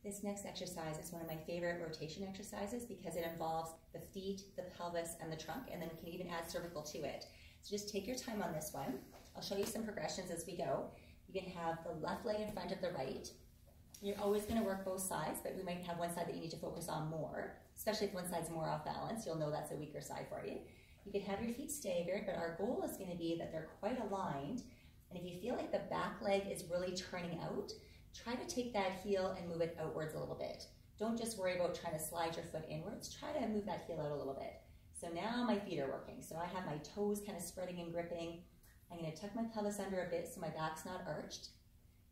This next exercise is one of my favorite rotation exercises because it involves the feet, the pelvis, and the trunk, and then we can even add cervical to it. So just take your time on this one. I'll show you some progressions as we go. You can have the left leg in front of the right. You're always going to work both sides, but we might have one side that you need to focus on more, especially if one side's more off balance. You'll know that's a weaker side for you. You can have your feet staggered, but our goal is going to be that they're quite aligned. And if you feel like the back leg is really turning out, try to take that heel and move it outwards a little bit. Don't just worry about trying to slide your foot inwards. Try to move that heel out a little bit. So now my feet are working. So I have my toes kind of spreading and gripping. I'm going to tuck my pelvis under a bit so my back's not arched.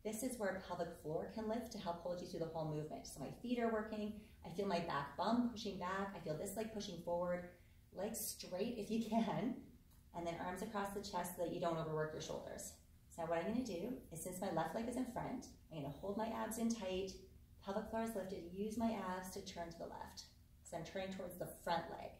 This is where pelvic floor can lift to help hold you through the whole movement. So my feet are working. I feel my back bum pushing back. I feel this leg pushing forward. Legs straight if you can. And then arms across the chest so that you don't overwork your shoulders. So now what I'm going to do is, since my left leg is in front, I'm going to hold my abs in tight. Pelvic floor is lifted. Use my abs to turn to the left. So I'm turning towards the front leg.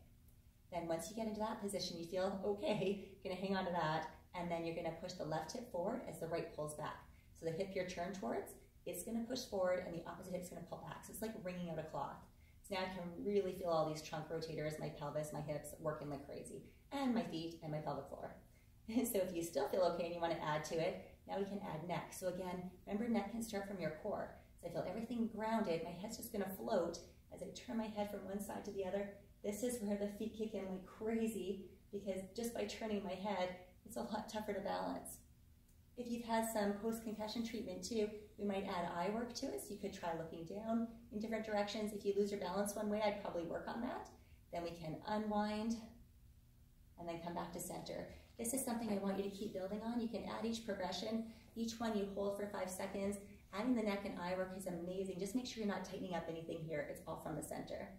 Then once you get into that position, you feel okay, you're going to hang on to that. And then you're going to push the left hip forward as the right pulls back. So the hip you're turned towards, it's going to push forward and the opposite hip's going to pull back. So it's like wringing out a cloth. So now I can really feel all these trunk rotators, my pelvis, my hips working like crazy, and my feet and my pelvic floor. So if you still feel okay and you want to add to it, now we can add neck. So again, remember, neck can start from your core. So I feel everything grounded. My head's just going to float as I turn my head from one side to the other. This is where the feet kick in like crazy, because just by turning my head, it's a lot tougher to balance. If you've had some post-concussion treatment too, we might add eye work to it. So you could try looking down in different directions. If you lose your balance one way, I'd probably work on that. Then we can unwind and then come back to center. This is something I want you to keep building on. You can add each progression. Each one you hold for 5 seconds. Adding the neck and eye work is amazing. Just make sure you're not tightening up anything here. It's all from the center.